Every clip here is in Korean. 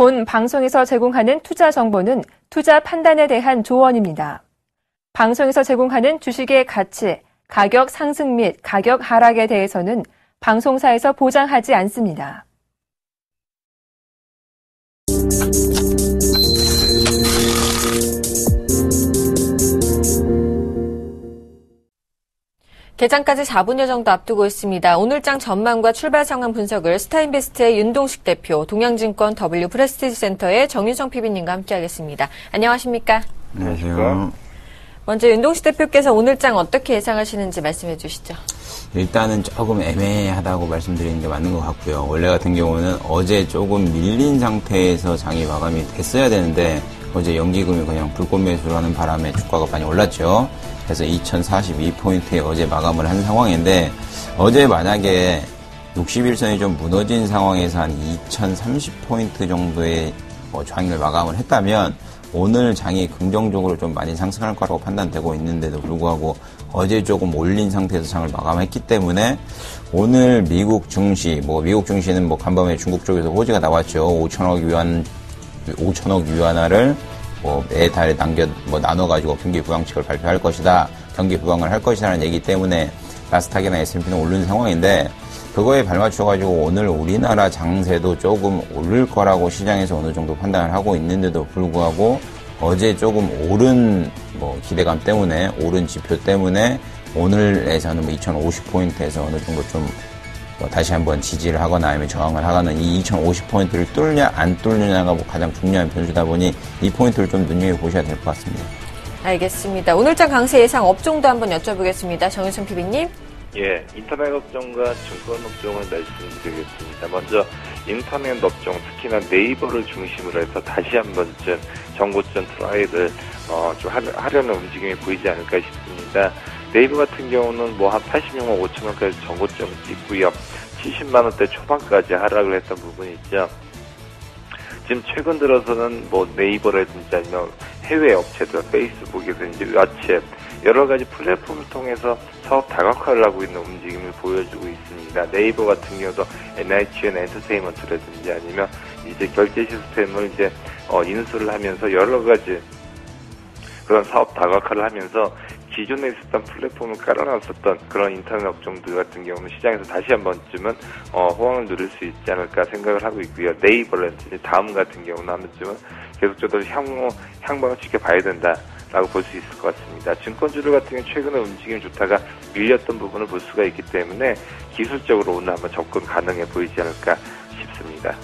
본 방송에서 제공하는 투자 정보는 투자 판단에 대한 조언입니다. 방송에서 제공하는 주식의 가치, 가격 상승 및 가격 하락에 대해서는 방송사에서 보장하지 않습니다. 개장까지 4분여 정도 앞두고 있습니다. 오늘장 전망과 출발 상황 분석을 스타인베스트의 윤동식 대표, 동양증권 W 프레스티지 센터의 정윤성 PB님과 함께하겠습니다. 안녕하십니까? 안녕하세요. 먼저 윤동식 대표께서 오늘장 어떻게 예상하시는지 말씀해 주시죠. 일단은 조금 애매하다고 말씀드리는 게 맞는 것 같고요. 원래 같은 경우는 어제 조금 밀린 상태에서 장이 마감이 됐어야 되는데 어제 연기금이 그냥 불꽃 매수를 하는 바람에 주가가 많이 올랐죠. 그래서 2042포인트에 어제 마감을 한 상황인데 어제 만약에 61선이 좀 무너진 상황에서 한 2030포인트 정도의 장을 마감을 했다면 오늘 장이 긍정적으로 좀 많이 상승할 거라고 판단되고 있는데도 불구하고 어제 조금 올린 상태에서 장을 마감했기 때문에 오늘 미국 증시, 미국 증시는 간밤에 중국 쪽에서 호재가 나왔죠. 5천억 위안화를 매달에 나눠가지고 경기 부양책을 발표할 것이다. 경기 부양을 할 것이라는 얘기 때문에 나스닥이나 S&P는 오른 상황인데 그거에 발맞춰가지고 오늘 우리나라 장세도 조금 오를 거라고 시장에서 어느 정도 판단을 하고 있는데도 불구하고 어제 조금 오른 기대감 때문에 오른 지표 때문에 오늘에서는 2050포인트에서 어느 정도 좀 다시 한번 지지를 하거나 아니면 저항을 하거나 이 2050포인트를 뚫냐 안 뚫느냐가 가장 중요한 변수다 보니 이 포인트를 좀 눈여겨보셔야 될 것 같습니다. 알겠습니다. 오늘장 강세 예상 업종도 한번 여쭤보겠습니다. 정윤성 PB님. 예, 인터넷 업종과 증권 업종을 말씀드리겠습니다. 먼저 인터넷 업종, 특히나 네이버를 중심으로 해서 다시 한 번쯤 정고점 트라이를 좀 하려는 움직임이 보이지 않을까 싶습니다. 네이버 같은 경우는 한 86만 5천 원까지 정고점을 찍고요. 70만 원대 초반까지 하락을 했던 부분이 있죠. 지금 최근 들어서는 네이버라든지 아니면 해외 업체들, 페이스북이든지 왓츠앱 여러 가지 플랫폼을 통해서 사업 다각화를 하고 있는 움직임을 보여주고 있습니다. 네이버 같은 경우도 NHN 엔터테인먼트라든지 아니면 이제 결제 시스템을 인수를 하면서 여러 가지 그런 사업 다각화를 하면서 기존에 있었던 플랫폼을 깔아놨었던 그런 인터넷 업종들 같은 경우는 시장에서 다시 한 번쯤은 호황을 누릴 수 있지 않을까 생각을 하고 있고요. 네이버라든지 다음 같은 경우는 한 번쯤은 계속적으로 향방을 지켜봐야 된다라고 볼 수 있을 것 같습니다. 증권주들 같은 경우는 최근에 움직임이 좋다가 밀렸던 부분을 볼 수가 있기 때문에 기술적으로 오늘 한번 접근 가능해 보이지 않을까 싶습니다.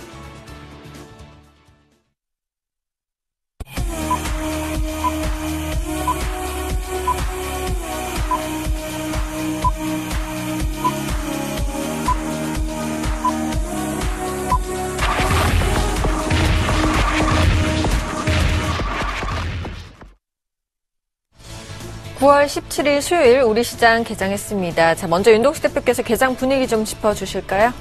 9월 17일 수요일 우리 시장 개장했습니다. 자, 먼저 윤동식 대표께서 개장 분위기 좀 짚어주실까요?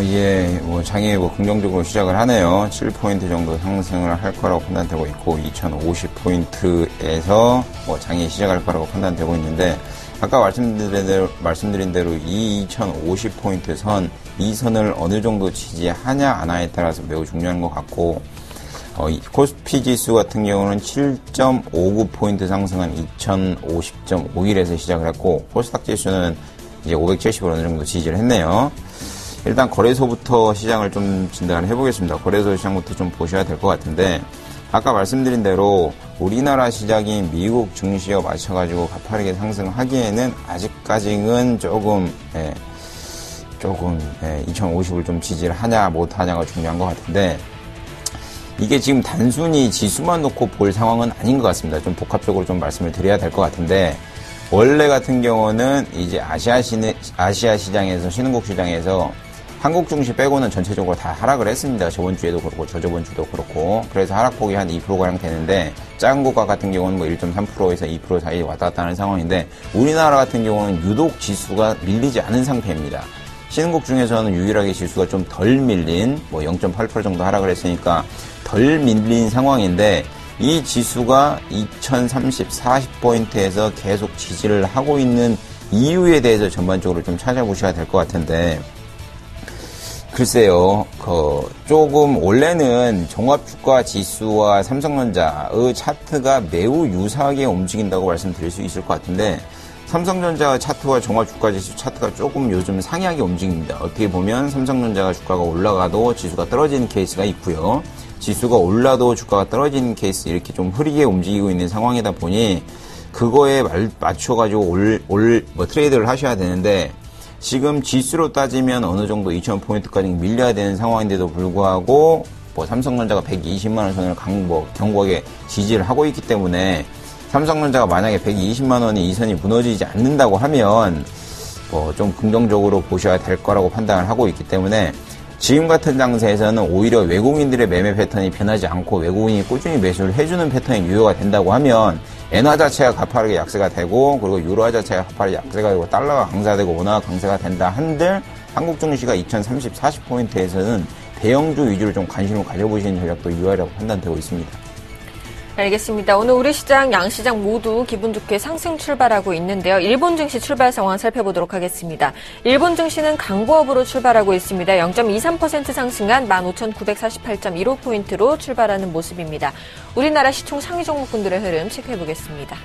예, 장이 긍정적으로 시작을 하네요. 7포인트 정도 상승을 할 거라고 판단되고 있고, 2050포인트에서 장이 시작할 거라고 판단되고 있는데, 아까 말씀드린 대로 이 2050포인트 선, 이 선을 어느 정도 지지하냐, 안 하냐에 따라서 매우 중요한 것 같고, 코스피 지수 같은 경우는 7.59포인트 상승한 2050.51에서 시작을 했고, 코스닥 지수는 이제 570을 어느 정도 지지를 했네요. 일단 거래소부터 시장을 좀 진단을 해보겠습니다. 거래소 시장부터 좀 보셔야 될 것 같은데, 아까 말씀드린 대로 우리나라 시장이 미국 증시와 맞춰가지고 가파르게 상승하기에는 아직까지는 조금 2050을 좀 지지를 하냐 못하냐가 중요한 것 같은데, 이게 지금 단순히 지수만 놓고 볼 상황은 아닌 것 같습니다. 좀 복합적으로 좀 말씀을 드려야 될 것 같은데, 원래 같은 경우는 이제 아시아 시장에서, 신흥국 시장에서 한국 증시 빼고는 전체적으로 다 하락을 했습니다. 저번 주에도 그렇고 저저번 주도 그렇고. 그래서 하락폭이 한 2%가량 되는데, 작은 국가 같은 경우는 1.3%에서 2% 사이 왔다 갔다 하는 상황인데, 우리나라 같은 경우는 유독 지수가 밀리지 않은 상태입니다. 신흥국 중에서는 유일하게 지수가 좀 덜 밀린 0.8% 정도 하락을 했으니까 덜 밀린 상황인데, 이 지수가 2030, 40포인트에서 계속 지지를 하고 있는 이유에 대해서 전반적으로 좀 찾아보셔야 될 것 같은데, 글쎄요, 조금 원래는 종합주가 지수와 삼성전자의 차트가 매우 유사하게 움직인다고 말씀드릴 수 있을 것 같은데, 삼성전자 차트와 종합주가지수 차트가 조금 요즘 상이하게 움직입니다. 어떻게 보면 삼성전자가 주가가 올라가도 지수가 떨어지는 케이스가 있고요. 지수가 올라도 주가가 떨어지는 케이스 이렇게 좀 흐리게 움직이고 있는 상황이다 보니 그거에 맞춰가지고 트레이드를 하셔야 되는데 지금 지수로 따지면 어느 정도 2,000포인트까지 밀려야 되는 상황인데도 불구하고 삼성전자가 120만원 선을 견고하게 지지를 하고 있기 때문에 삼성전자가 만약에 120만원이 이 선이 무너지지 않는다고 하면 좀 긍정적으로 보셔야 될 거라고 판단을 하고 있기 때문에 지금 같은 장세에서는 오히려 외국인들의 매매 패턴이 변하지 않고 외국인이 꾸준히 매수를 해주는 패턴이 유효가 된다고 하면 엔화 자체가 가파르게 약세가 되고 그리고 유로화 자체가 가파르게 약세가 되고 달러가 강세되고 원화가 강세가 된다 한들 한국 증시가 2030, 40포인트에서는 대형주 위주로 좀 관심을 가져보시는 전략도 유효하다고 판단되고 있습니다. 알겠습니다. 오늘 우리 시장, 양시장 모두 기분 좋게 상승 출발하고 있는데요. 일본 증시 출발 상황 살펴보도록 하겠습니다. 일본 증시는 강보합으로 출발하고 있습니다. 0.23% 상승한 15,948.15포인트로 출발하는 모습입니다. 우리나라 시총 상위 종목군들의 흐름 체크해보겠습니다.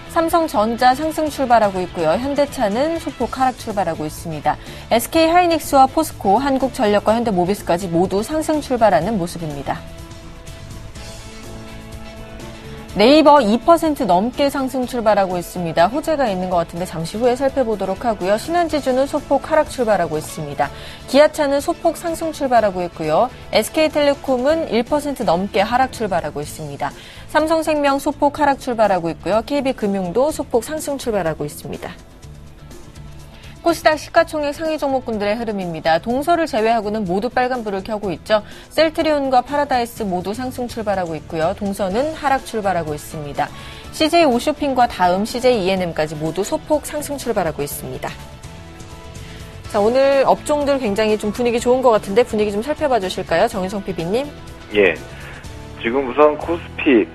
삼성전자 상승 출발하고 있고요. 현대차는 소폭 하락 출발하고 있습니다. SK하이닉스와 포스코, 한국전력과 현대모비스까지 모두 상승 출발하는 모습입니다. 네이버 2% 넘게 상승 출발하고 있습니다. 호재가 있는 것 같은데 잠시 후에 살펴보도록 하고요. 신한지주는 소폭 하락 출발하고 있습니다. 기아차는 소폭 상승 출발하고 있고요. SK텔레콤은 1% 넘게 하락 출발하고 있습니다. 삼성생명 소폭 하락 출발하고 있고요. KB금융도 소폭 상승 출발하고 있습니다. 코스닥 시가총액 상위 종목군들의 흐름입니다. 동서를 제외하고는 모두 빨간불을 켜고 있죠. 셀트리온과 파라다이스 모두 상승 출발하고 있고요. 동서는 하락 출발하고 있습니다. CJ 오쇼핑과 다음 CJ E&M까지 모두 소폭 상승 출발하고 있습니다. 자, 오늘 업종들 굉장히 좀 분위기 좋은 것 같은데 분위기 좀 살펴봐 주실까요? 정윤성 PB님. 예. 지금 우선 코스피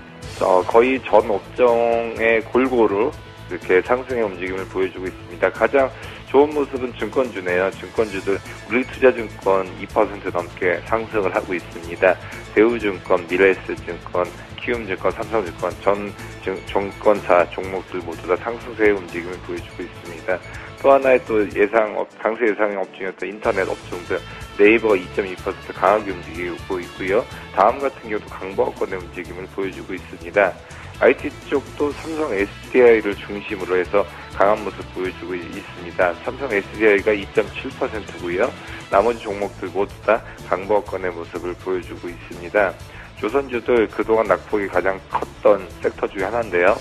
거의 전 업종의 골고루 이렇게 상승의 움직임을 보여주고 있습니다. 가장 좋은 모습은 증권주네요. 증권주들 우리투자증권 2% 넘게 상승을 하고 있습니다. 대우증권, 미래에셋증권, 키움증권, 삼성증권 전 증권사 종목들 모두 다 상승세의 움직임을 보여주고 있습니다. 또 하나의 또 강세 예상의 업종이었던 인터넷 업종들 네이버가 2.2% 강하게 움직이고 있고요. 다음 같은 경우도 강보합권의 움직임을 보여주고 있습니다. IT 쪽도 삼성 SDI를 중심으로 해서 강한 모습 보여주고 있습니다. 삼성 SDI가 2.7%고요. 나머지 종목들 모두 다 강보합권의 모습을 보여주고 있습니다. 조선주들 그동안 낙폭이 가장 컸던 섹터 중에 하나인데요.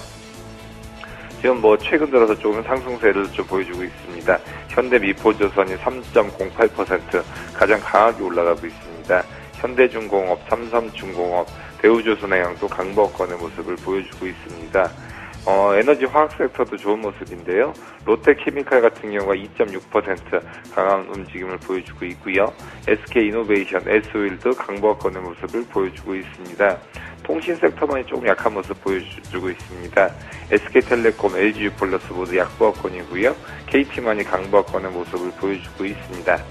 지금 최근 들어서 조금 상승세를 좀 보여주고 있습니다. 현대미포조선이 3.08% 가장 강하게 올라가고 있습니다. 현대중공업, 삼성중공업, 대우조선해양도 강보합권의 모습을 보여주고 있습니다. 에너지 화학 섹터도 좋은 모습인데요. 롯데케미칼 같은 경우가 2.6% 강한 움직임을 보여주고 있고요. SK이노베이션, S오일도 강보합권의 모습을 보여주고 있습니다. 통신 섹터만이 조금 약한 모습 보여주고 있습니다. SK텔레콤, LG유플러스 모두 약보합권이고요. KT만이 강보합권의 모습을 보여주고 있습니다.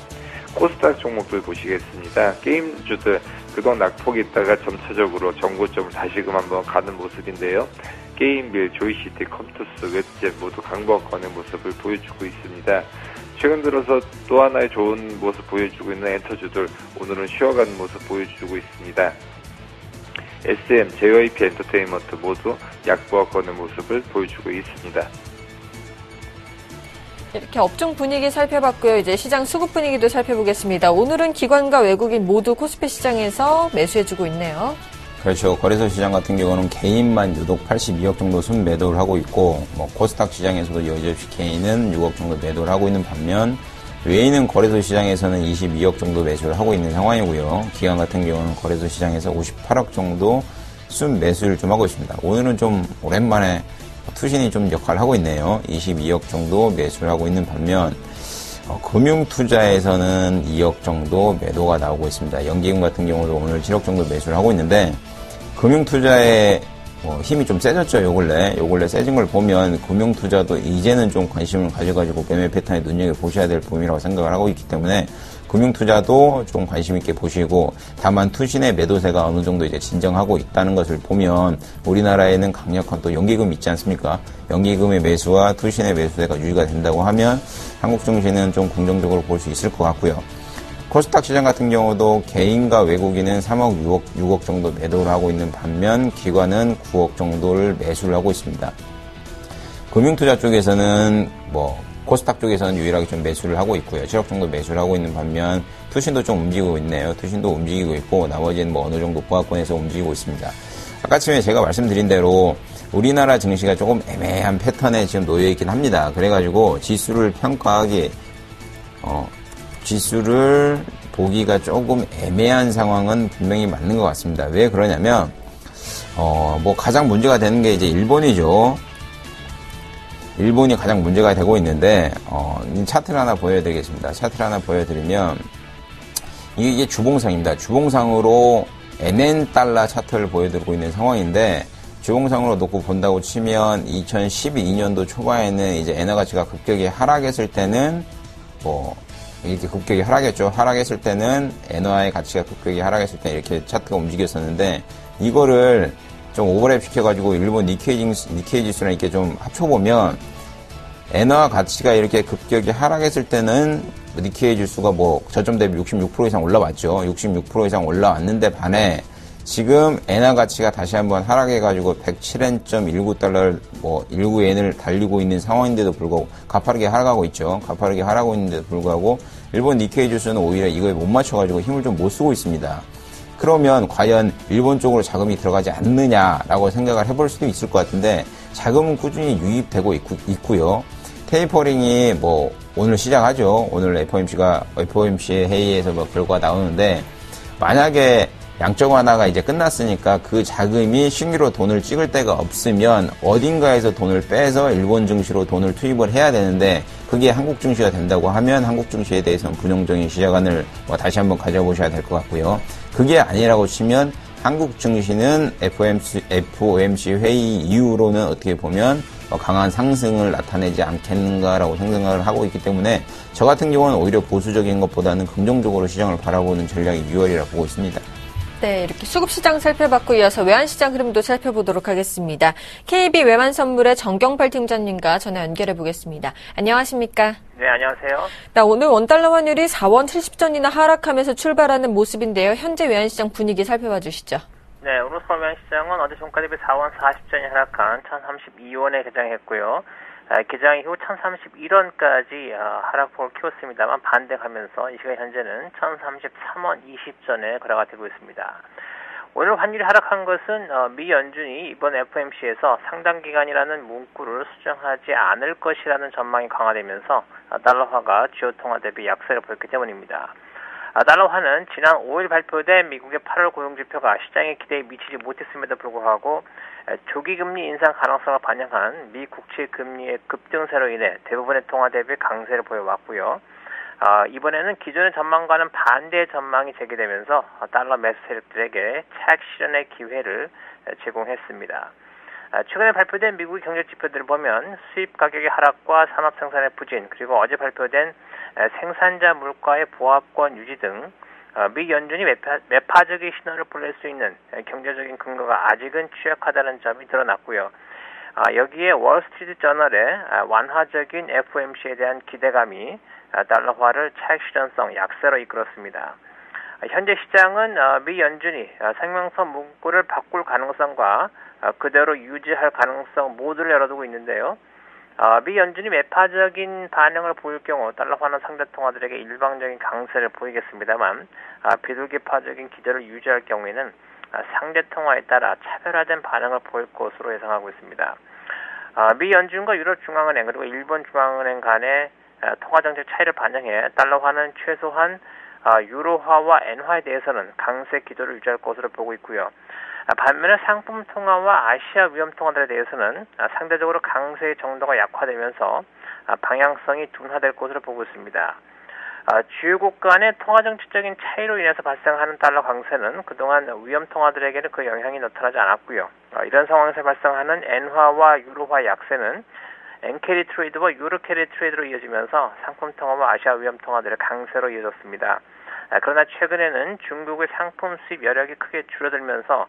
코스닥 종목들 보시겠습니다. 게임주들 그동안 낙폭이 있다가 점차적으로 정고점을 다시금 한번 가는 모습인데요. 게임빌, 조이시티, 컴투스, 웹젠 모두 강보합권의 모습을 보여주고 있습니다. 최근 들어서 또 하나의 좋은 모습 보여주고 있는 엔터주들 오늘은 쉬어가는 모습 보여주고 있습니다. SM, JYP 엔터테인먼트 모두 약보합권의 모습을 보여주고 있습니다. 이렇게 업종 분위기 살펴봤고요. 이제 시장 수급 분위기도 살펴보겠습니다. 오늘은 기관과 외국인 모두 코스피 시장에서 매수해주고 있네요. 그렇죠. 거래소 시장 같은 경우는 개인만 유독 82억 정도 순매도를 하고 있고 코스닥 시장에서도 여지없이 개인은 6억 정도 매도를 하고 있는 반면 외인은 거래소 시장에서는 22억 정도 매수를 하고 있는 상황이고요. 기관 같은 경우는 거래소 시장에서 58억 정도 순매수를 좀 하고 있습니다. 오늘은 좀 오랜만에 투신이 좀 역할을 하고 있네요. 22억 정도 매수를 하고 있는 반면 금융투자에서는 2억 정도 매도가 나오고 있습니다. 연기금 같은 경우도 오늘 7억 정도 매수를 하고 있는데 금융투자의 힘이 좀 세졌죠, 요 근래 세진 걸 보면 금융투자도 이제는 좀 관심을 가져가지고 매매 패턴에 눈여겨보셔야 될 부분이라고 생각을 하고 있기 때문에 금융투자도 좀 관심 있게 보시고, 다만 투신의 매도세가 어느 정도 이제 진정하고 있다는 것을 보면 우리나라에는 강력한 또 연기금이 있지 않습니까? 연기금의 매수와 투신의 매수세가 유지가 된다고 하면 한국 증시는 좀 긍정적으로 볼 수 있을 것 같고요. 코스닥 시장 같은 경우도 개인과 외국인은 3억, 6억 정도 매도를 하고 있는 반면 기관은 9억 정도를 매수를 하고 있습니다. 금융투자 쪽에서는 코스닥 쪽에서는 유일하게 좀 매수를 하고 있고요. 7억 정도 매수를 하고 있는 반면 투신도 좀 움직이고 있네요. 투신도 움직이고 있고 나머지는 어느 정도 보합권에서 움직이고 있습니다. 아까 전에 제가 말씀드린 대로 우리나라 증시가 조금 애매한 패턴에 지금 놓여 있긴 합니다. 그래가지고 지수를 지수를 보기가 조금 애매한 상황은 분명히 맞는 것 같습니다. 왜 그러냐면, 가장 문제가 되는 게 이제 일본이죠. 일본이 가장 문제가 되고 있는데, 차트를 하나 보여드리겠습니다. 차트를 하나 보여드리면, 이게 주봉상입니다. 주봉상으로 NN 달러 차트를 보여드리고 있는 상황인데, 주봉상으로 놓고 본다고 치면, 2012년도 초반에는 이제 엔화 가치가 급격히 하락했을 때는, 이렇게 급격히 하락했죠. 하락했을 때는 엔화의 가치가 급격히 하락했을 때 이렇게 차트가 움직였었는데 이거를 좀 오버랩 시켜가지고 일본 니케이 지수랑 이렇게 좀 합쳐보면 엔화 가치가 이렇게 급격히 하락했을 때는 니케이 지수가 저점 대비 66% 이상 올라왔죠. 66% 이상 올라왔는데 반해 지금 엔화 가치가 다시 한번 하락해가지고 107엔.19달러를 19엔을 달리고 있는 상황인데도 불구하고 가파르게 하락하고 있죠. 가파르게 하락하고 있는데도 불구하고 일본 니케이 지수는 오히려 이거에 못 맞춰가지고 힘을 좀 못 쓰고 있습니다. 그러면 과연 일본 쪽으로 자금이 들어가지 않느냐라고 생각을 해볼 수도 있을 것 같은데 자금은 꾸준히 유입되고 있고요. 테이퍼링이 오늘 시작하죠. 오늘 FOMC 회의에서 결과가 나오는데 만약에 양적 완화가 이제 끝났으니까 그 자금이 신규로 돈을 찍을 데가 없으면 어딘가에서 돈을 빼서 일본 증시로 돈을 투입을 해야 되는데 그게 한국 증시가 된다고 하면 한국 증시에 대해서는 부정적인 시각을 다시 한번 가져보셔야 될 것 같고요. 그게 아니라고 치면 한국 증시는 FOMC 회의 이후로는 어떻게 보면 강한 상승을 나타내지 않겠는가라고 생각을 하고 있기 때문에 저 같은 경우는 오히려 보수적인 것보다는 긍정적으로 시장을 바라보는 전략이 유효하리라 보고 있습니다. 네, 이렇게 수급시장 살펴봤고 이어서 외환시장 흐름도 살펴보도록 하겠습니다. KB 외환선물의 정경팔 팀장님과 전화 연결해 보겠습니다. 안녕하십니까? 네, 안녕하세요. 오늘 원달러 환율이 4원 70전이나 하락하면서 출발하는 모습인데요. 현재 외환시장 분위기 살펴봐 주시죠. 네, 오늘 서울 외환시장은 어제 종가 대비 4원 40전이 하락한 1032원에 개장했고요. 개장 이후 1031원까지 하락폭을 키웠습니다만 반등하면서 이 시간 현재는 1033원 20전에 거래가 되고 있습니다. 오늘 환율이 하락한 것은 미 연준이 이번 FOMC에서 상당 기간이라는 문구를 수정하지 않을 것이라는 전망이 강화되면서 달러화가 주요 통화 대비 약세를 보였기 때문입니다. 달러화는 지난 5일 발표된 미국의 8월 고용지표가 시장의 기대에 미치지 못했음에도 불구하고 조기 금리 인상 가능성을 반영한 미 국채 금리의 급등세로 인해 대부분의 통화 대비 강세를 보여왔고요. 이번에는 기존의 전망과는 반대의 전망이 제기되면서 달러 매수 세력들에게 차익 실현의 기회를 제공했습니다. 최근에 발표된 미국의 경제 지표들을 보면 수입 가격의 하락과 산업 생산의 부진, 그리고 어제 발표된 생산자 물가의 보합권 유지 등 미 연준이 매파적인 신호를 보낼 수 있는 경제적인 근거가 아직은 취약하다는 점이 드러났고요. 여기에 월스트리트 저널의 완화적인 FOMC에 대한 기대감이 달러화를 차익 실현성 약세로 이끌었습니다. 현재 시장은 미 연준이 성명서 문구를 바꿀 가능성과 그대로 유지할 가능성 모두를 열어두고 있는데요. 미 연준이 매파적인 반응을 보일 경우 달러화는 상대 통화들에게 일방적인 강세를 보이겠습니다만 비둘기파적인 기조를 유지할 경우에는 상대 통화에 따라 차별화된 반응을 보일 것으로 예상하고 있습니다. 미 연준과 유럽중앙은행 그리고 일본 중앙은행 간의 통화정책 차이를 반영해 달러화는 최소한 유로화와 엔화에 대해서는 강세 기조를 유지할 것으로 보고 있고요. 반면에 상품 통화와 아시아 위험 통화들에 대해서는 상대적으로 강세의 정도가 약화되면서 방향성이 둔화될 것으로 보고 있습니다. 주요국 간의 통화 정책적인 차이로 인해서 발생하는 달러 강세는 그동안 위험 통화들에게는 그 영향이 나타나지 않았고요. 이런 상황에서 발생하는 엔화와 유로화 약세는 엔캐리 트레이드와 유로 캐리 트레이드로 이어지면서 상품 통화와 아시아 위험 통화들의 강세로 이어졌습니다. 그러나 최근에는 중국의 상품 수입 여력이 크게 줄어들면서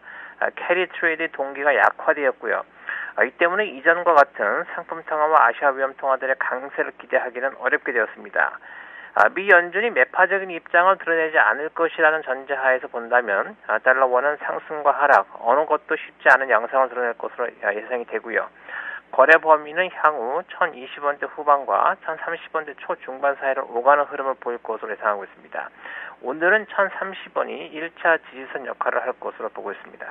캐리 트레이드 동기가 약화되었고요. 이 때문에 이전과 같은 상품 통화와 아시아 위험 통화들의 강세를 기대하기는 어렵게 되었습니다. 미 연준이 매파적인 입장을 드러내지 않을 것이라는 전제하에서 본다면 달러 원은 상승과 하락 어느 것도 쉽지 않은 양상을 드러낼 것으로 예상이 되고요. 거래 범위는 향후 1020원대 후반과 1030원대 초중반 사이를 오가는 흐름을 보일 것으로 예상하고 있습니다. 오늘은 1030원이 1차 지지선 역할을 할 것으로 보고 있습니다.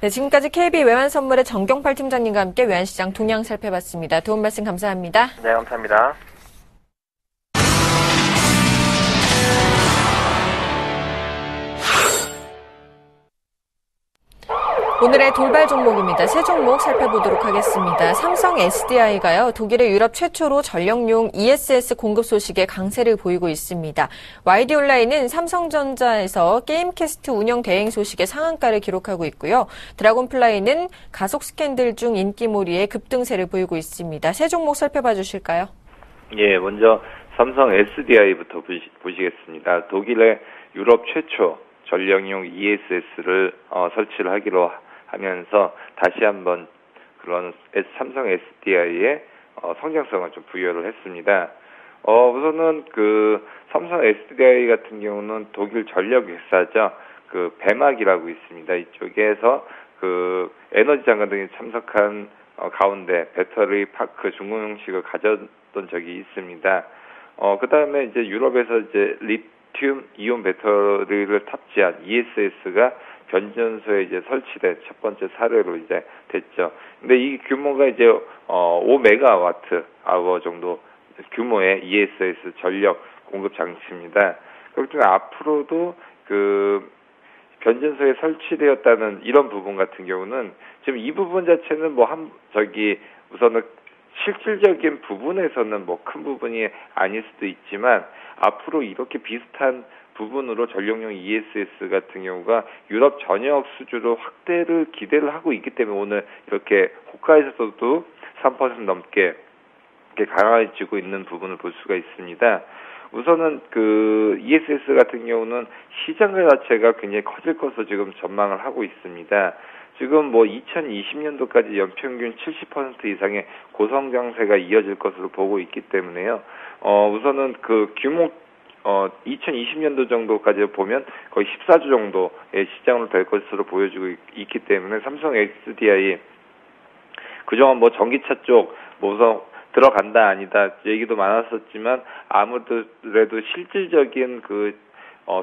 네, 지금까지 KB 외환선물의 정경팔 팀장님과 함께 외환시장 동향 살펴봤습니다. 도움 말씀 감사합니다. 네, 감사합니다. 오늘의 돌발 종목입니다. 세 종목 살펴보도록 하겠습니다. 삼성 SDI가요, 독일의 유럽 최초로 전력용 ESS 공급 소식에 강세를 보이고 있습니다. YD 온라인은 삼성전자에서 게임캐스트 운영 대행 소식에 상한가를 기록하고 있고요. 드라곤플라이는 가속 스캔들 중 인기몰이에 급등세를 보이고 있습니다. 세 종목 살펴봐 주실까요? 예, 먼저 삼성 SDI부터 보시겠습니다. 독일의 유럽 최초 전력용 ESS를 설치를 하기로 하면서 다시 한번 그런 삼성 SDI의 성장성을 좀 부여를 했습니다. 우선은 그 삼성 SDI 같은 경우는 독일 전력 회사죠. 그 배막이라고 있습니다. 이쪽에서 그 에너지 장관 등이 참석한 가운데 배터리 파크 준공식을 가졌던 적이 있습니다. 그다음에 이제 유럽에서 이제 리튬 이온 배터리를 탑재한 ESS가 변전소에 이제 설치된 첫 번째 사례로 이제 됐죠. 근데 이 규모가 이제 5메가와트 아워 정도 규모의 ESS 전력 공급 장치입니다. 그렇기 때문에 앞으로도 그 변전소에 설치되었다는 이런 부분 같은 경우는 지금 이 부분 자체는 우선은 실질적인 부분에서는 큰 부분이 아닐 수도 있지만 앞으로 이렇게 비슷한 부분으로 전력용 ESS 같은 경우가 유럽 전역 수주로 확대를 기대를 하고 있기 때문에 오늘 이렇게 호가에서도 3% 넘게 이렇게 강화해지고 있는 부분을 볼 수가 있습니다. 우선은 그 ESS 같은 경우는 시장 자체가 굉장히 커질 것으로 지금 전망을 하고 있습니다. 지금 2020년도까지 연평균 70% 이상의 고성장세가 이어질 것으로 보고 있기 때문에요. 우선은 그 규모 2020년도 정도까지 보면 거의 14조 정도의 시장으로 될 것으로 보여지고 있기 때문에 삼성 SDI 그동안 전기차 쪽 우선 들어간다 아니다 얘기도 많았었지만 아무래도 실질적인 그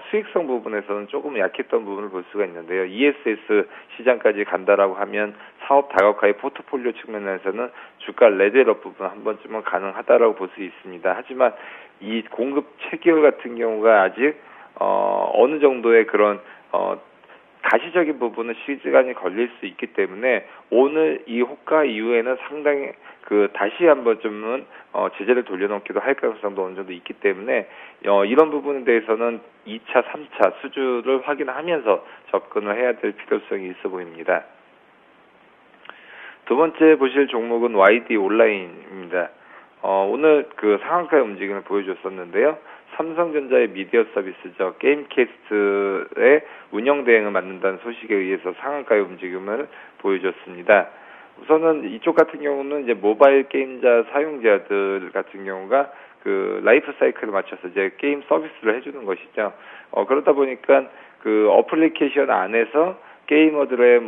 수익성 부분에서는 조금 약했던 부분을 볼 수가 있는데요. ESS 시장까지 간다라고 하면 사업 다각화의 포트폴리오 측면에서는 주가 레벨업 부분 한 번쯤은 가능하다라고 볼 수 있습니다. 하지만 이 공급 체결 같은 경우가 아직 어느 정도의 그런 가시적인 부분은 시간이 걸릴 수 있기 때문에 오늘 이 호가 이후에는 상당히 다시 한 번쯤은 제재를 돌려놓기도 할 가능성도 어느 정도 있기 때문에 이런 부분에 대해서는 2차, 3차 수주를 확인하면서 접근을 해야 될 필요성이 있어 보입니다. 두 번째 보실 종목은 YD 온라인입니다. 오늘 그 상한가의 움직임을 보여줬었는데요. 삼성전자의 미디어 서비스죠. 게임캐스트의 운영 대행을 맡는다는 소식에 의해서 상한가의 움직임을 보여줬습니다. 우선은 이쪽 같은 경우는 이제 모바일 게임자 사용자들 같은 경우가 그 라이프 사이클을 맞춰서 이제 게임 서비스를 해주는 것이죠. 그러다 보니까 그 어플리케이션 안에서 게이머들의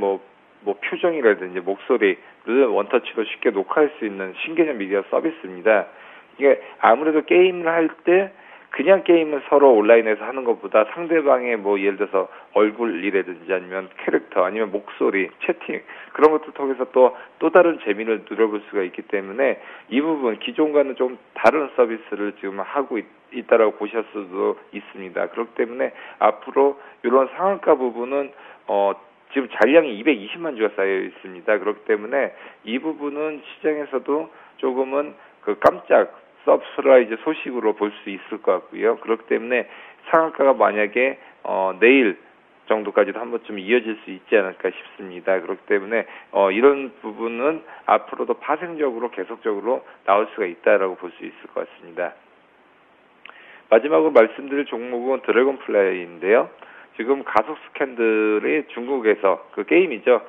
표정이라든지 목소리를 원터치로 쉽게 녹화할 수 있는 신개념 미디어 서비스입니다. 이게 아무래도 게임을 할 때 그냥 게임을 서로 온라인에서 하는 것보다 상대방의 예를 들어서 얼굴이라든지 아니면 캐릭터 아니면 목소리, 채팅 그런 것들 통해서 또 다른 재미를 누려볼 수가 있기 때문에 이 부분 기존과는 좀 다른 서비스를 지금 하고 있다라고 보실 수도 있습니다. 그렇기 때문에 앞으로 이런 상한가 부분은 지금 잔량이 220만 주가 쌓여 있습니다. 그렇기 때문에 이 부분은 시장에서도 조금은 깜짝 서프라이즈 소식으로 볼 수 있을 것 같고요. 그렇기 때문에 상한가가 만약에 내일 정도까지도 한 번쯤 이어질 수 있지 않을까 싶습니다. 그렇기 때문에 이런 부분은 앞으로도 파생적으로 계속적으로 나올 수가 있다라고 볼 수 있을 것 같습니다. 마지막으로 말씀드릴 종목은 드래곤플라이인데요. 지금 가속 스캔들이 중국에서 그 게임이죠.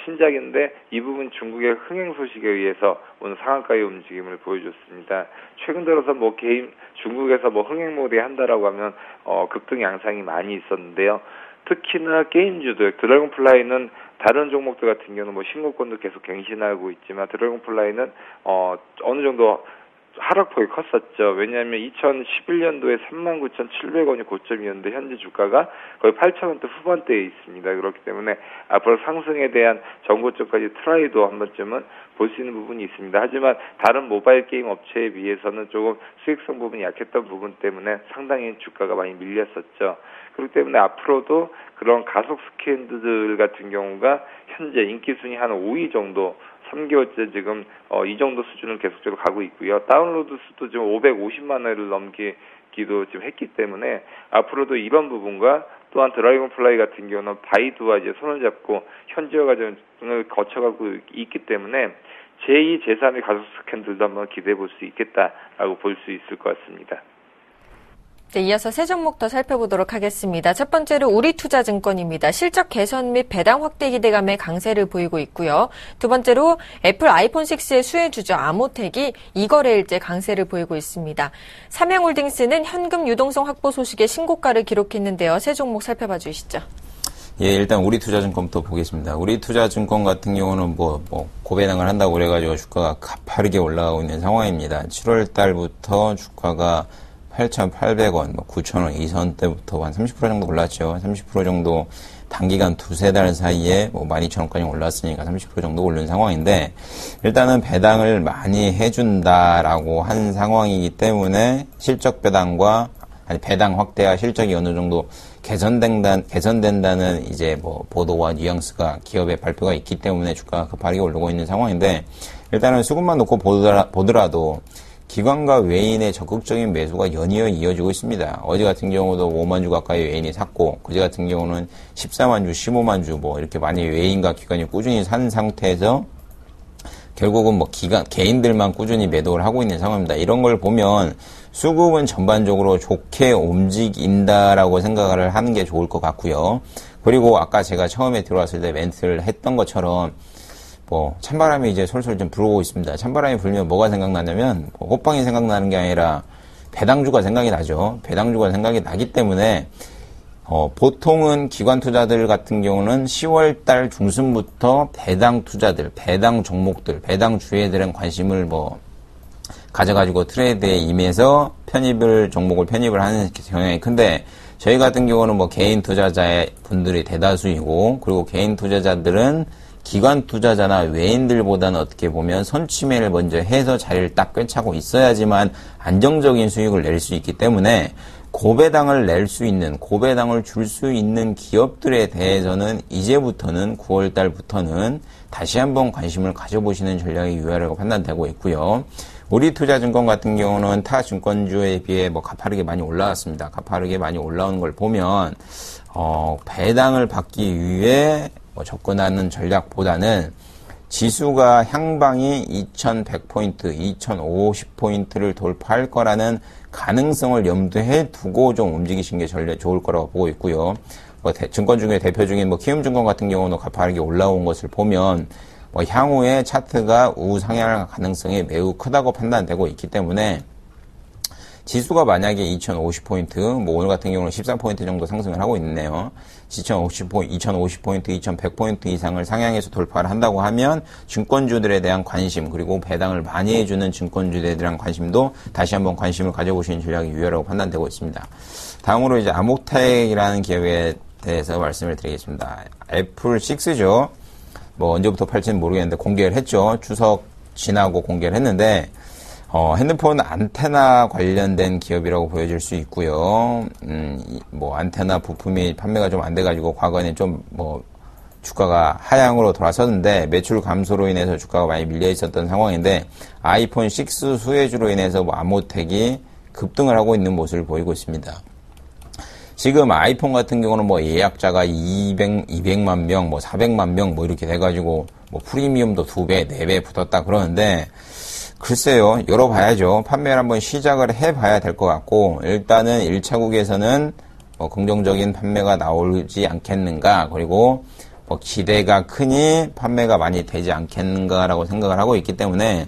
신작인데 이 부분 중국의 흥행 소식에 의해서 오늘 상한가의 움직임을 보여줬습니다. 최근 들어서 중국에서 흥행 모드에 한다라고 하면 급등 양상이 많이 있었는데요. 특히나 게임주들 드래곤플라이는 다른 종목들 같은 경우는 신고권도 계속 갱신하고 있지만 드래곤플라이는 어느 정도 하락폭이 컸었죠. 왜냐하면 2011년도에 39,700원이 고점이었는데 현재 주가가 거의 8,000원대 후반대에 있습니다. 그렇기 때문에 앞으로 상승에 대한 정고점까지 트라이도 한 번쯤은 볼 수 있는 부분이 있습니다. 하지만 다른 모바일 게임 업체에 비해서는 조금 수익성 부분이 약했던 부분 때문에 상당히 주가가 많이 밀렸었죠. 그렇기 때문에 앞으로도 그런 가속 스캔들 같은 경우가 현재 인기순위 한 5위 정도 3개월째 지금 이 정도 수준을 계속적으로 가고 있고요. 다운로드 수도 지금 550만 회를 넘기기도 지금 했기 때문에 앞으로도 이런 부분과 또한 드래곤플라이 같은 경우는 바이두와 이제 손을 잡고 현지화 과정을 거쳐가고 있기 때문에 제2, 제3의 가속 스캔들도 한번 기대해 볼 수 있겠다라고 볼 수 있을 것 같습니다. 네, 이어서 세 종목 더 살펴보도록 하겠습니다. 첫 번째로 우리투자증권입니다. 실적 개선 및 배당 확대 기대감에 강세를 보이고 있고요. 두 번째로 애플 아이폰 6의 수혜주죠. 아모텍이 2거래일째 강세를 보이고 있습니다. 삼양홀딩스는 현금 유동성 확보 소식에 신고가를 기록했는데요. 세 종목 살펴봐 주시죠. 예, 일단 우리투자증권부터 보겠습니다. 우리투자증권 같은 경우는 고배당을 한다고 그래가지고 주가가 가파르게 올라가고 있는 상황입니다. 7월 달부터 주가가 8,800원, 9,000원 이 선대부터 한 30% 정도 올랐죠. 30% 정도 단기간 두세 달 사이에 12,000원까지 올랐으니까 30% 정도 오른 상황인데, 일단은 배당을 많이 해준다라고 한 상황이기 때문에 실적 배당 확대와 실적이 어느 정도 개선된다는 이제 보도와 뉘앙스가 기업의 발표가 있기 때문에 주가가 급하게 오르고 있는 상황인데, 일단은 수급만 놓고 보더라도 기관과 외인의 적극적인 매수가 연이어 이어지고 있습니다. 어제 같은 경우도 5만 주 가까이 외인이 샀고, 그제 같은 경우는 14만 주, 15만 주 이렇게 많이 외인과 기관이 꾸준히 산 상태에서 결국은 개인들만 꾸준히 매도를 하고 있는 상황입니다. 이런 걸 보면 수급은 전반적으로 좋게 움직인다라고 생각을 하는 게 좋을 것 같고요. 그리고 아까 제가 처음에 들어왔을 때 멘트를 했던 것처럼 찬바람이 이제 솔솔 좀 불어오고 있습니다. 찬바람이 불면 뭐가 생각나냐면, 호빵이 생각나는 게 아니라 배당주가 생각이 나죠. 배당주가 생각이 나기 때문에, 보통은 기관 투자들 같은 경우는 10월 달 중순부터 배당 투자들, 배당 종목들, 배당 주회들은 관심을 가져가지고 트레이드에 임해서 종목을 편입을 하는 경향이 큰데, 저희 같은 경우는 개인 투자자의 분들이 대다수이고, 그리고 개인 투자자들은 기관 투자자나 외인들보다는 어떻게 보면 선취매를 먼저 해서 자리를 딱 꿰차고 있어야지만 안정적인 수익을 낼 수 있기 때문에 고배당을 줄 수 있는 기업들에 대해서는 이제부터는 9월 달부터는 다시 한번 관심을 가져보시는 전략이 유효하다고 판단되고 있고요. 우리투자증권 같은 경우는 타 증권주에 비해 가파르게 많이 올라왔습니다. 가파르게 많이 올라오는 걸 보면 배당을 받기 위해 접근하는 전략보다는 지수가 향방이 2100포인트, 2050포인트를 돌파할 거라는 가능성을 염두에 두고 좀 움직이신 게 좋을 거라고 보고 있고요. 증권 중에 대표 중인 키움증권 같은 경우는 가파르게 올라온 것을 보면 향후에 차트가 우상향할 가능성이 매우 크다고 판단되고 있기 때문에 지수가 만약에 2050포인트, 오늘 같은 경우는 14포인트 정도 상승을 하고 있네요. 2050포인트, 2100포인트 이상을 상향해서 돌파를 한다고 하면 증권주들에 대한 관심, 그리고 배당을 많이 해주는 증권주들에 대한 관심도 다시 한번 관심을 가져보시는 전략이 유효하다고 판단되고 있습니다. 다음으로 이제 아모텍이라는 기업에 대해서 말씀을 드리겠습니다. 애플 6죠. 언제부터 팔지는 모르겠는데 공개를 했죠. 추석 지나고 공개를 했는데, 핸드폰 안테나 관련된 기업이라고 보여질 수 있고요. 안테나 부품이 판매가 좀 안 돼가지고 과거에는 좀 주가가 하향으로 돌아섰는데 매출 감소로 인해서 주가가 많이 밀려 있었던 상황인데 아이폰 6 수혜주로 인해서 뭐 암호텍이 급등을 하고 있는 모습을 보이고 있습니다. 지금 아이폰 같은 경우는 뭐 예약자가 200만 명, 뭐 400만 명 뭐 이렇게 돼가지고 뭐 프리미엄도 2배, 4배 붙었다 그러는데 글쎄요, 열어봐야죠. 판매를 한번 시작을 해봐야 될 것 같고 일단은 1차국에서는 뭐 긍정적인 판매가 나오지 않겠는가, 그리고 뭐 기대가 크니 판매가 많이 되지 않겠는가라고 생각을 하고 있기 때문에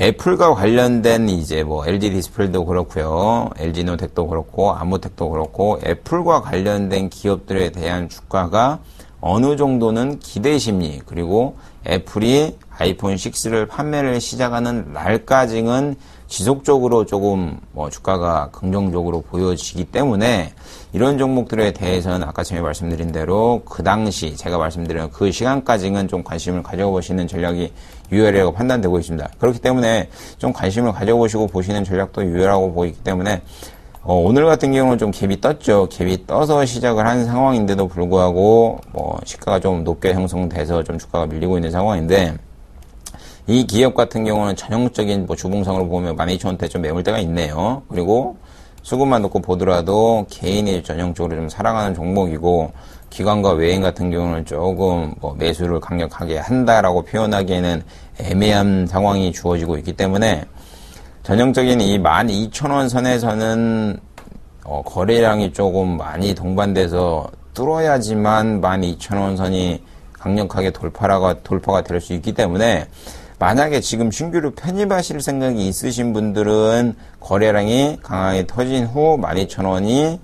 애플과 관련된 이제 뭐 LG 디스플레이도 그렇고요, LG노텍도 그렇고 아모텍도 그렇고 애플과 관련된 기업들에 대한 주가가 어느 정도는 기대 심리, 그리고 애플이 아이폰 6를 판매를 시작하는 날까지는 지속적으로 조금 뭐 주가가 긍정적으로 보여지기 때문에 이런 종목들에 대해서는 아까 전에 말씀드린 대로 그 당시 제가 말씀드린 그 시간까지는 좀 관심을 가져보시는 전략이 유효하다고 판단되고 있습니다. 그렇기 때문에 좀 관심을 가져보시고 보시는 전략도 유효하고 보이기 때문에 오늘 같은 경우는 좀 갭이 떴죠. 갭이 떠서 시작을 한 상황인데도 불구하고 뭐 시가가 좀 높게 형성돼서 좀 주가가 밀리고 있는 상황인데 이 기업 같은 경우는 전형적인 뭐 주봉상으로 보면 12,000원대 좀 매물대가 있네요. 그리고 수급만 놓고 보더라도 개인이 전형적으로 좀 사랑하는 종목이고 기관과 외인 같은 경우는 조금 뭐 매수를 강력하게 한다라고 표현하기에는 애매한 상황이 주어지고 있기 때문에 전형적인 이 12,000원 선에서는 거래량이 조금 많이 동반돼서 뚫어야지만 12,000원 선이 강력하게 돌파가 될 수 있기 때문에 만약에 지금 신규로 편입하실 생각이 있으신 분들은 거래량이 강하게 터진 후 12,000원이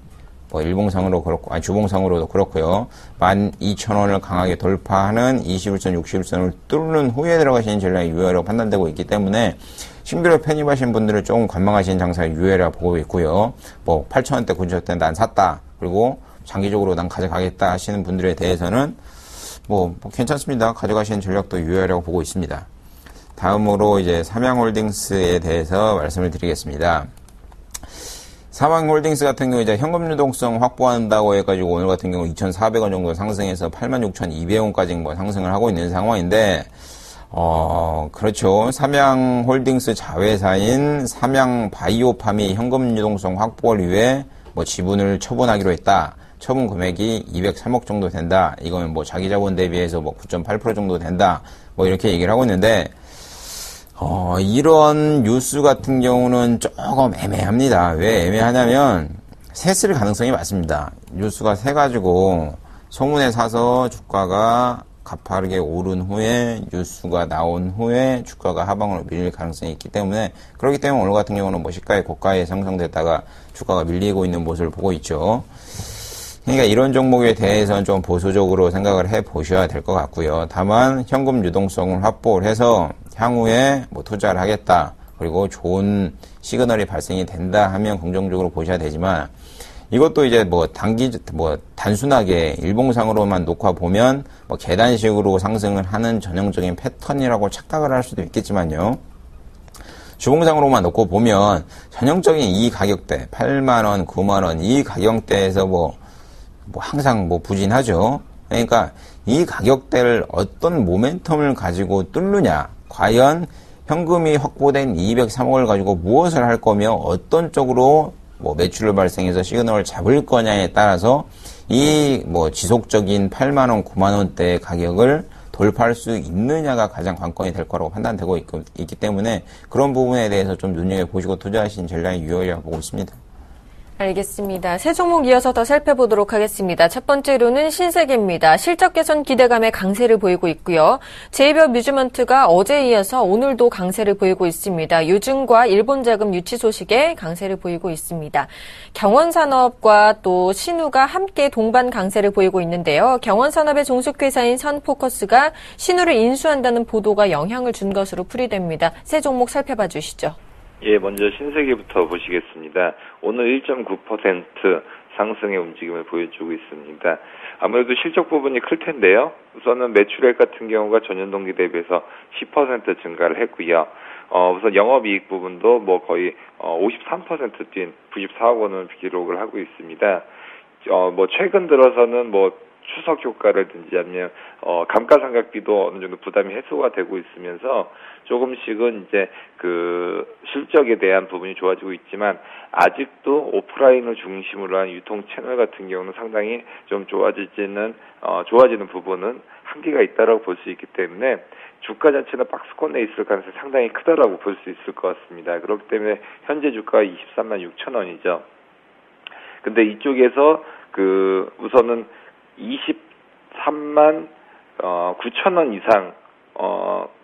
뭐 일봉상으로 그렇고, 주봉상으로도 그렇고요. 12,000원을 강하게 돌파하는 21선, 61선을 뚫는 후에 들어가시는 전략이 유효하다고 판단되고 있기 때문에 신규로 편입하신 분들은 조금 관망하시는 장사가 유효하다고 보고 있고요. 뭐 8,000원대, 9,000원대 난 샀다. 그리고 장기적으로 난 가져가겠다 하시는 분들에 대해서는 뭐 괜찮습니다. 가져가시는 전략도 유효하다고 보고 있습니다. 다음으로 이제 삼양홀딩스에 대해서 말씀을 드리겠습니다. 삼양홀딩스 같은 경우 이제 현금 유동성 확보한다고 해가지고 오늘 같은 경우 2,400원 정도 상승해서 86,200원까지 뭐 상승을 하고 있는 상황인데, 그렇죠. 삼양홀딩스 자회사인 삼양바이오팜이 현금 유동성 확보를 위해 뭐 지분을 처분하기로 했다. 처분 금액이 203억 정도 된다. 이건 뭐 자기 자본 대비해서 뭐 9.8% 정도 된다. 뭐 이렇게 얘기를 하고 있는데, 이런 뉴스 같은 경우는 조금 애매합니다. 왜 애매하냐면, 샜을 가능성이 많습니다. 뉴스가 새가지고, 소문에 사서 주가가 가파르게 오른 후에, 뉴스가 나온 후에 주가가 하방으로 밀릴 가능성이 있기 때문에, 그렇기 때문에 오늘 같은 경우는 뭐 시가에 고가에 상승됐다가 주가가 밀리고 있는 모습을 보고 있죠. 그러니까 이런 종목에 대해서는 좀 보수적으로 생각을 해 보셔야 될 것 같고요. 다만 현금 유동성을 확보를 해서 향후에 뭐 투자를 하겠다, 그리고 좋은 시그널이 발생이 된다 하면 긍정적으로 보셔야 되지만, 이것도 이제 뭐 단순하게 일봉상으로만 놓고 보면 뭐 계단식으로 상승을 하는 전형적인 패턴이라고 착각을 할 수도 있겠지만요. 주봉상으로만 놓고 보면 전형적인 이 가격대 8만원, 9만원 이 가격대에서 뭐 항상 뭐 부진하죠. 그러니까 이 가격대를 어떤 모멘텀을 가지고 뚫느냐, 과연 현금이 확보된 203억을 가지고 무엇을 할 거며 어떤 쪽으로 뭐 매출을 발생해서 시그널을 잡을 거냐에 따라서 이 뭐 지속적인 8만원, 9만원대의 가격을 돌파할 수 있느냐가 가장 관건이 될 거라고 판단되고 있기 때문에 그런 부분에 대해서 좀 눈여겨보시고 투자하시는 전략이 유효하다고 보고 있습니다. 알겠습니다. 세 종목 이어서 더 살펴보도록 하겠습니다. 첫 번째로는 신세계입니다. 실적 개선 기대감에 강세를 보이고 있고요. 제2별 뮤즈먼트가 어제에 이어서 오늘도 강세를 보이고 있습니다. 유증과 일본자금 유치 소식에 강세를 보이고 있습니다. 경원산업과 또 신우가 함께 동반 강세를 보이고 있는데요. 경원산업의 종속회사인 선포커스가 신우를 인수한다는 보도가 영향을 준 것으로 풀이됩니다. 세 종목 살펴봐 주시죠. 예, 먼저 신세계부터 보시겠습니다. 오늘 1.9% 상승의 움직임을 보여주고 있습니다. 아무래도 실적 부분이 클 텐데요. 우선은 매출액 같은 경우가 전년 동기 대비해서 10% 증가를 했고요. 우선 영업이익 부분도 뭐 거의 53% 뛴 94억 원을 기록을 하고 있습니다. 뭐 최근 들어서는 뭐 추석 효과라든지 아니면 감가상각비도 어느 정도 부담이 해소가 되고 있으면서 조금씩은 이제 그 실적에 대한 부분이 좋아지고 있지만 아직도 오프라인을 중심으로 한 유통 채널 같은 경우는 상당히 좀 좋아지는 부분은 한계가 있다라고 볼 수 있기 때문에 주가 자체는 박스권에 있을 가능성이 상당히 크다라고 볼 수 있을 것 같습니다. 그렇기 때문에 현재 주가가 23만 6천 원이죠. 근데 이쪽에서 우선은 23만 9천 원 이상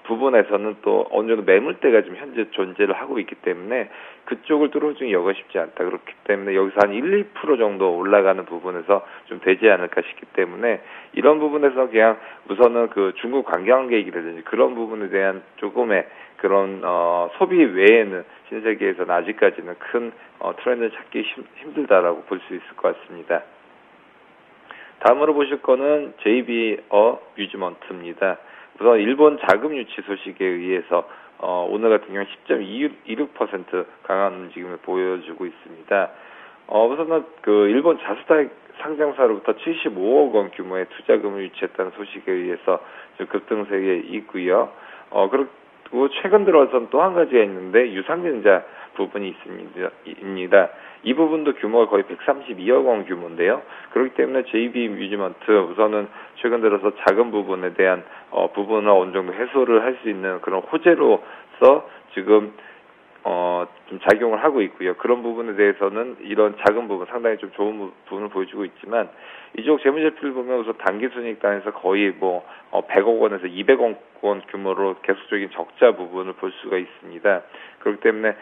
부분에서는 또 어느 정도 매물대가 지금 현재 존재를 하고 있기 때문에 그쪽을 뚫어주기 여가 쉽지 않다. 그렇기 때문에 여기서 한 1, 2% 정도 올라가는 부분에서 좀 되지 않을까 싶기 때문에 이런 부분에서 그냥 우선은 그 중국 관광객이라든지 그런 부분에 대한 조금의 그런 소비 외에는 신세계에서는 아직까지는 큰 트렌드를 찾기 힘들다라고 볼 수 있을 것 같습니다. 다음으로 보실 거는 JB 뮤즈먼트입니다. 우선 일본 자금 유치 소식에 의해서 오늘 같은 경우 10.26% 강한 움직임을 보여주고 있습니다. 우선은 그 일본 자수다액 상장사로부터 75억 원 규모의 투자금을 유치했다는 소식에 의해서 급등세에 있고요. 그리고 최근 들어서는 또 한 가지가 있는데 유상증자 부분이 있습니다. 이 부분도 규모가 거의 132억 원 규모인데요. 그렇기 때문에 JB 뮤즈먼트 우선은 최근 들어서 자금 부분에 대한 부분을 어느 정도 해소를 할 수 있는 그런 호재로서 지금 좀 작용을 하고 있고요. 그런 부분에 대해서는 이런 작은 부분 상당히 좀 좋은 부분을 보여주고 있지만 이쪽 재무제표를 보면 우선 당기순이익단에서 거의 100억 원에서 200억 원 규모로 계속적인 적자 부분을 볼 수가 있습니다. 그렇기 때문에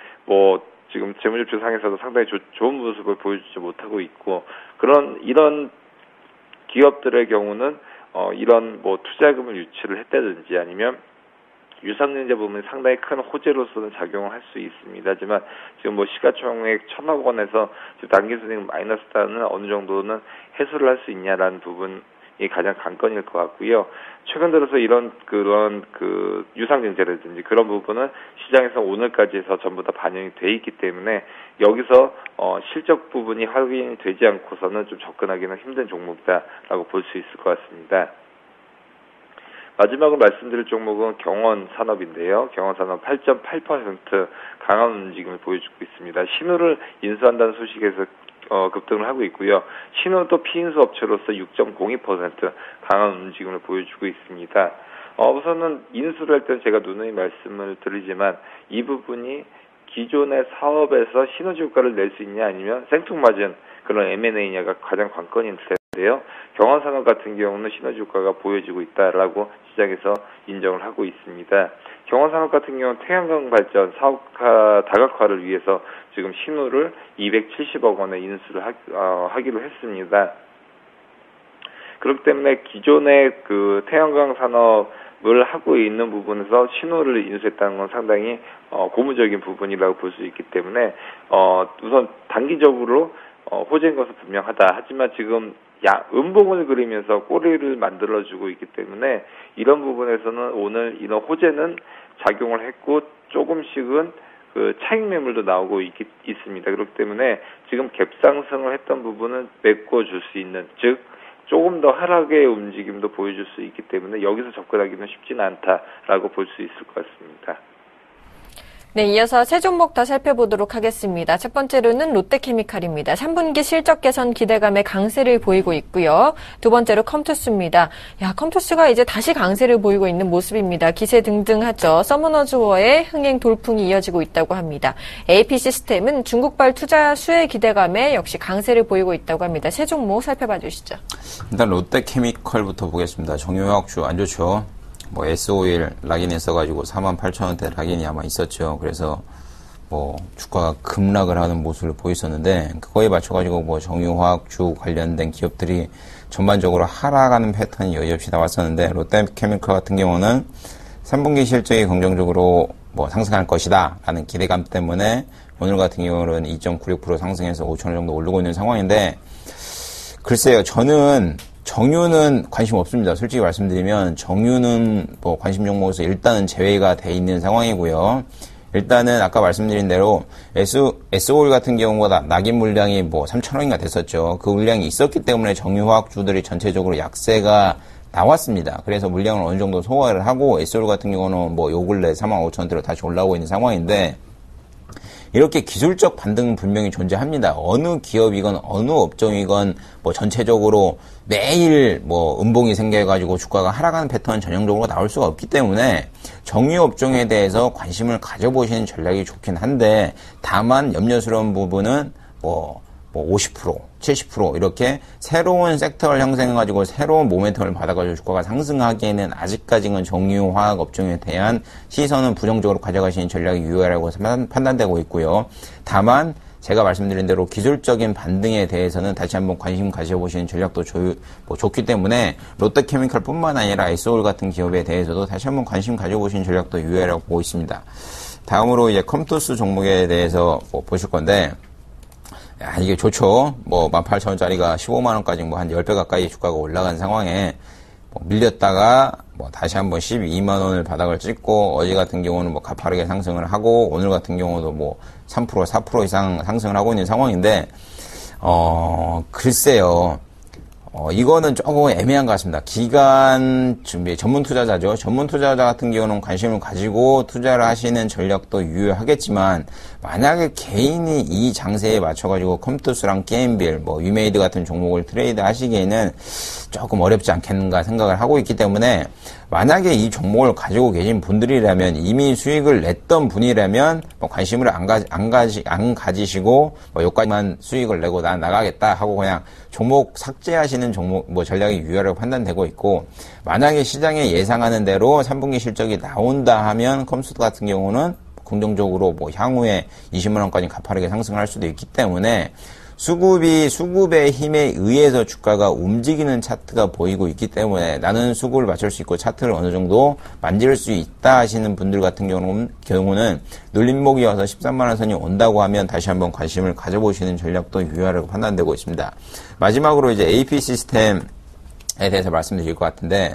지금 재무제표 상에서도 상당히 좋은 모습을 보여주지 못하고 있고 이런 기업들의 경우는 이런 투자금을 유치를 했다든지 아니면 유상증자 부분이 상당히 큰 호재로서는 작용을 할 수 있습니다. 하지만 지금 시가총액 1,000억 원에서 당기순이익 마이너스다는 어느 정도는 해소를 할 수 있냐라는 부분이 가장 관건일 것 같고요. 최근 들어서 그런 유상증자라든지 그런 부분은 시장에서 오늘까지 해서 전부 다 반영이 돼 있기 때문에 여기서 실적 부분이 확인이 되지 않고서는 좀 접근하기는 힘든 종목이다라고 볼 수 있을 것 같습니다. 마지막으로 말씀드릴 종목은 경원산업인데요. 경원산업 8.8% 강한 움직임을 보여주고 있습니다. 신우를 인수한다는 소식에서 급등을 하고 있고요. 신우도 피인수 업체로서 6.02% 강한 움직임을 보여주고 있습니다. 우선은 인수를 할 때는 제가 누누이 말씀을 드리지만 이 부분이 기존의 사업에서 시너지 효과를 낼 수 있냐 아니면 생뚱맞은 그런 M&A냐가 가장 관건일 텐데요. 경원산업 같은 경우는 시너지 효과가 보여지고 있다라고 시장에서 인정을 하고 있습니다. 경원산업 같은 경우는 태양광 발전 사업화 다각화를 위해서 지금 신우를 270억 원에 인수를 하기로 했습니다. 그렇기 때문에 기존의 그 태양광 산업을 하고 있는 부분에서 신우를 인수했다는 건 상당히 고무적인 부분이라고 볼 수 있기 때문에 우선 단기적으로 호재인 것은 분명하다. 하지만 지금 음봉을 그리면서 꼬리를 만들어주고 있기 때문에 이런 부분에서는 오늘 이런 호재는 작용을 했고 조금씩은 그 차익 매물도 나오고 있습니다. 그렇기 때문에 지금 갭상승을 했던 부분은 메꿔줄 수 있는, 즉 조금 더 하락의 움직임도 보여줄 수 있기 때문에 여기서 접근하기는 쉽지는 않다라고 볼 수 있을 것 같습니다. 네, 이어서 세 종목 더 살펴보도록 하겠습니다. 첫 번째로는 롯데케미칼입니다. 3분기 실적 개선 기대감에 강세를 보이고 있고요. 두 번째로 컴투스입니다. 컴투스가 이제 다시 강세를 보이고 있는 모습입니다. 기세 등등하죠. 서머너즈워의 흥행 돌풍이 이어지고 있다고 합니다. AP시스템은 중국발 투자 수혜 기대감에 역시 강세를 보이고 있다고 합니다. 세 종목 살펴봐 주시죠. 일단 롯데케미칼부터 보겠습니다. 정유화학주 안 좋죠. SO일 락인 했어가지고 48,000원대 락인이 아마 있었죠. 그래서 주가가 급락을 하는 모습을 보였었는데, 그거에 맞춰가지고 정유화학주 관련된 기업들이 전반적으로 하락하는 패턴이 여지없이 나왔었는데, 롯데케미칼 같은 경우는 3분기 실적이 긍정적으로 상승할 것이다 라는 기대감 때문에 오늘 같은 경우는 2.96% 상승해서 5,000원 정도 오르고 있는 상황인데, 글쎄요, 저는 정유는 관심 없습니다. 솔직히 말씀드리면 정유는 관심 종목에서 일단은 제외가 돼 있는 상황이고요. 일단은 아까 말씀드린 대로 SO일 같은 경우보다 낙인 물량이 뭐 3,000원인가 됐었죠. 그 물량이 있었기 때문에 정유화학주들이 전체적으로 약세가 나왔습니다. 그래서 물량을 어느 정도 소화를 하고 SO일 같은 경우는 뭐 요 근래 45,000원대로 다시 올라오고 있는 상황인데 이렇게 기술적 반등은 분명히 존재합니다. 어느 기업이건 어느 업종이건 뭐 전체적으로 매일 뭐 음봉이 생겨가지고 주가가 하락하는 패턴은 전형적으로 나올 수가 없기 때문에 정유 업종에 대해서 관심을 가져보시는 전략이 좋긴 한데 다만 염려스러운 부분은 뭐 50%, 70% 이렇게 새로운 섹터를 형성해가지고 새로운 모멘텀을 받아가지고 주가가 상승하기에는 아직까지는 정유화학 업종에 대한 시선은 부정적으로 가져가시는 전략이 유효하다고 판단되고 있고요. 다만 제가 말씀드린 대로 기술적인 반등에 대해서는 다시 한번 관심 가져보시는 전략도 좋기 때문에 롯데케미칼뿐만 아니라 SO일 같은 기업에 대해서도 다시 한번 관심 가져보시는 전략도 유효하다고 보고 있습니다. 다음으로 이제 컴투스 종목에 대해서 보실 건데 야, 이게 좋죠. 뭐, 18,000원짜리가 15만원까지 뭐 한 10배 가까이 주가가 올라간 상황에, 뭐 밀렸다가, 뭐 다시 한번 12만원을 바닥을 찍고, 어제 같은 경우는 뭐 가파르게 상승을 하고, 오늘 같은 경우도 뭐 3%, 4% 이상 상승을 하고 있는 상황인데, 글쎄요. 이거는 조금 애매한 것 같습니다. 기간 준비, 전문 투자자죠. 전문 투자자 같은 경우는 관심을 가지고 투자를 하시는 전략도 유효하겠지만, 만약에 개인이 이 장세에 맞춰가지고 컴투스랑 게임빌, 뭐, 위메이드 같은 종목을 트레이드 하시기에는 조금 어렵지 않겠는가 생각을 하고 있기 때문에, 만약에 이 종목을 가지고 계신 분들이라면, 이미 수익을 냈던 분이라면, 뭐 관심을 안 가지시고, 뭐, 여기까지만 수익을 내고 난 나가겠다 하고 그냥 종목 삭제하시는 종목, 뭐, 전략이 유효하다고 판단되고 있고, 만약에 시장에 예상하는 대로 3분기 실적이 나온다 하면, 컴투스 같은 경우는 긍정적으로 뭐 향후에 20만원까지 가파르게 상승할 수도 있기 때문에 수급의 힘에 의해서 주가가 움직이는 차트가 보이고 있기 때문에 나는 수급을 맞출 수 있고 차트를 어느 정도 만질 수 있다 하시는 분들 같은 경우는 눌림목이 와서 13만원 선이 온다고 하면 다시 한번 관심을 가져보시는 전략도 유효하다고 판단되고 있습니다. 마지막으로 이제 AP 시스템에 대해서 말씀드릴 것 같은데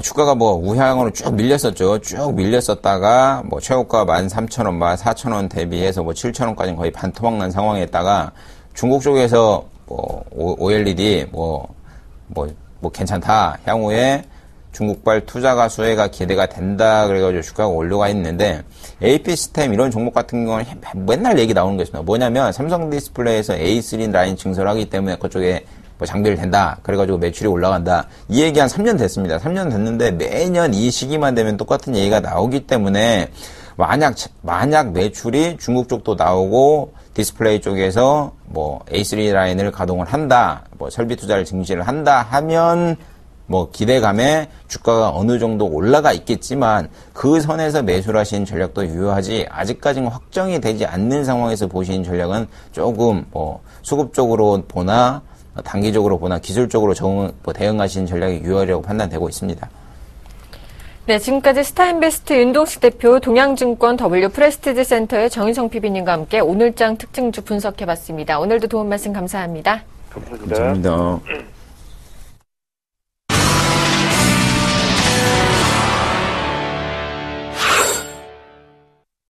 주가가 뭐 우향으로 쭉 밀렸었죠. 쭉 밀렸었다가 뭐 최고가 13,000원, 14,000원 대비해서 뭐 7,000원까지 거의 반토막 난 상황에 있다가 중국 쪽에서 뭐 OLED 뭐 괜찮다. 향후에 중국발 투자가 수혜가 기대가 된다. 그래가지고 주가가 올라가 있는데 AP 시스템 이런 종목 같은 경우는 맨날 얘기 나오는 게 있습니다. 뭐냐면 삼성 디스플레이에서 A3 라인 증설을 하기 때문에 그쪽에 뭐 장비를 댄다. 그래가지고 매출이 올라간다. 이 얘기 한 3년 됐습니다. 3년 됐는데 매년 이 시기만 되면 똑같은 얘기가 나오기 때문에 만약 매출이 중국 쪽도 나오고 디스플레이 쪽에서 뭐 A3 라인을 가동을 한다. 뭐 설비 투자를 증시를 한다 하면 뭐 기대감에 주가가 어느 정도 올라가 있겠지만 그 선에서 매수를 하시는 전략도 유효하지 아직까지는 확정이 되지 않는 상황에서 보시는 전략은 조금 뭐 수급적으로 보나 단기적으로 보나 기술적으로 대응하시는 전략이 유효하다고 판단되고 있습니다. 네, 지금까지 스타인베스트 윤동식 대표, 동양증권 W 프레스티지 센터의 정인성 PB님과 함께 오늘장 특징주 분석해봤습니다. 오늘도 도움 말씀 감사합니다. 감사합니다. 감사합니다.